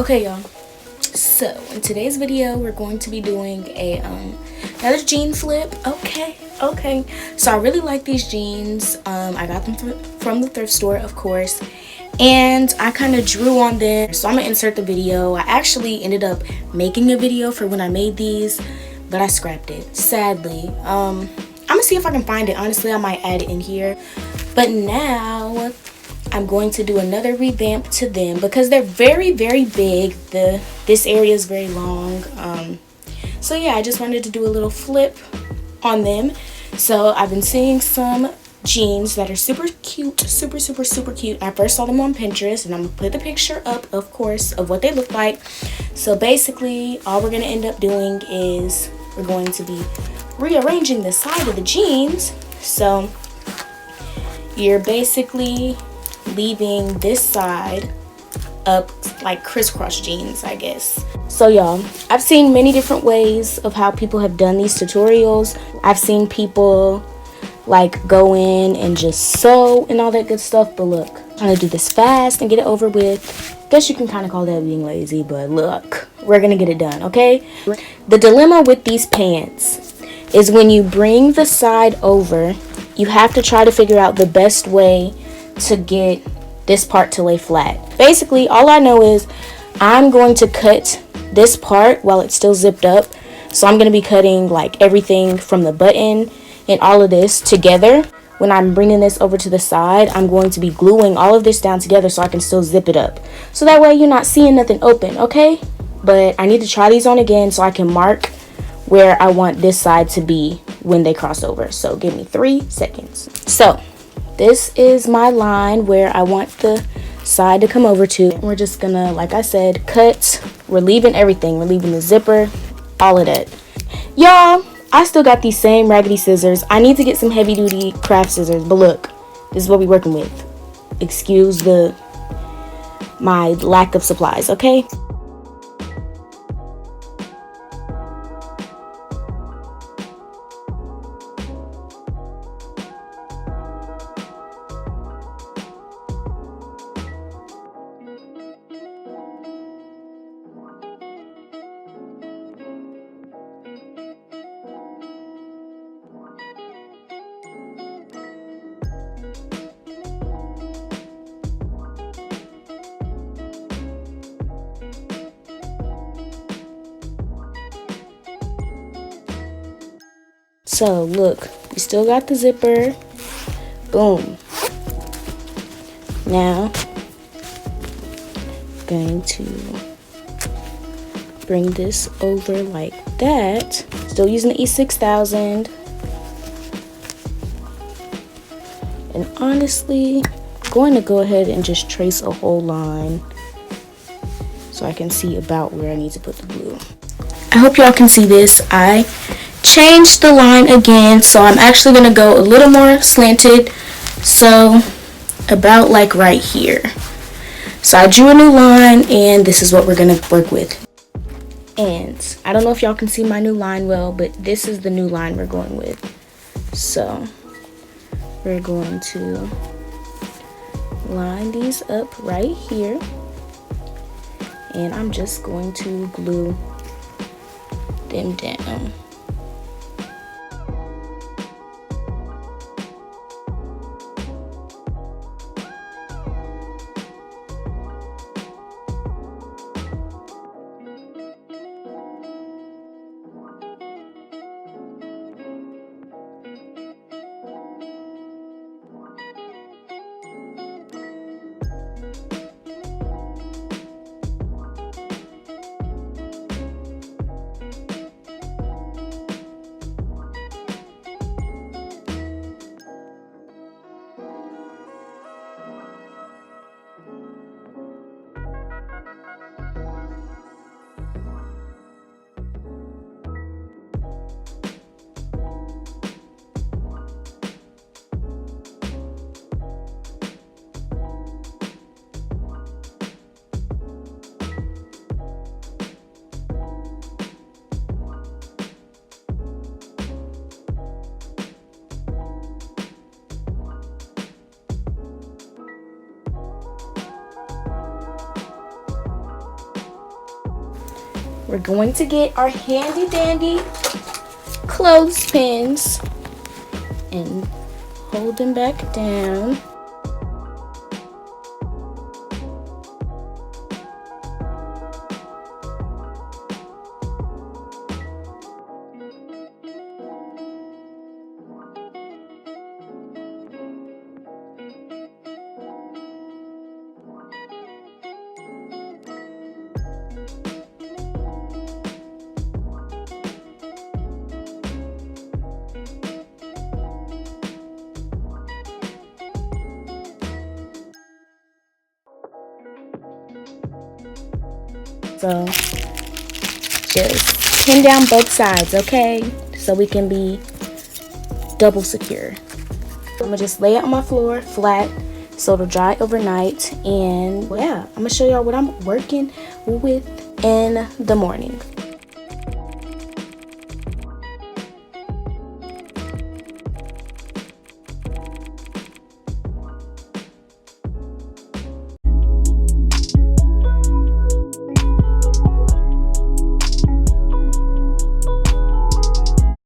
Okay, y'all, so in today's video we're going to be doing a another jean flip. Okay, so I really like these jeans. I got them from the thrift store, of course, and I kind of drew on them, so I'm gonna insert the video. I actually ended up making a video for when I made these, but I scrapped it, sadly. I'm gonna see if I can find it. Honestly, I might add it in here, but now I'm going to do another revamp to them because they're very big. This area is very long. So yeah, I just wanted to do a little flip on them. So I've been seeing some jeans that are super cute, super cute. I first saw them on Pinterest, and I'm gonna put the picture up, of course, of what they look like. So basically all we're gonna end up doing is we're going to be rearranging the side of the jeans. So you're basically leaving this side up like crisscross jeans, I guess. So y'all, I've seen many different ways of how people have done these tutorials. I've seen people like go in and just sew and all that good stuff, but look, I'm trying to do this fast and get it over with. Guess you can kind of call that being lazy, but look, we're gonna get it done, okay? The dilemma with these pants is when you bring the side over, you have to try to figure out the best way to get this part to lay flat. Basically, all I know is I'm going to cut this part while it's still zipped up. So I'm going to be cutting like everything from the button and all of this together. When I'm bringing this over to the side, I'm going to be gluing all of this down together so I can still zip it up. So that way you're not seeing nothing open, okay? But I need to try these on again so I can mark where I want this side to be when they cross over. So give me 3 seconds. So this is my line where I want the side to come over to. We're just gonna, like I said, cut. We're leaving everything. We're leaving the zipper, all of that. Y'all, I still got these same raggedy scissors. I need to get some heavy duty craft scissors, but look, this is what we're working with. Excuse my lack of supplies, okay? So look, we still got the zipper. Boom. Now I'm going to bring this over like that. Still using the E6000. And honestly, I'm going to go ahead and just trace a whole line so I can see about where I need to put the glue. I hope y'all can see this. I changed the line again, so I'm actually going to go a little more slanted, so about like right here. So I drew a new line, and this is what we're going to work with. And I don't know if y'all can see my new line well, but this is the new line we're going with. So we're going to line these up right here, and I'm just going to glue them down. we're going to get our handy dandy clothespins and hold them back down. So just pin down both sides, okay? So we can be double secure. I'm gonna just lay it on my floor flat so it'll dry overnight. And yeah, I'm gonna show y'all what I'm working with in the morning.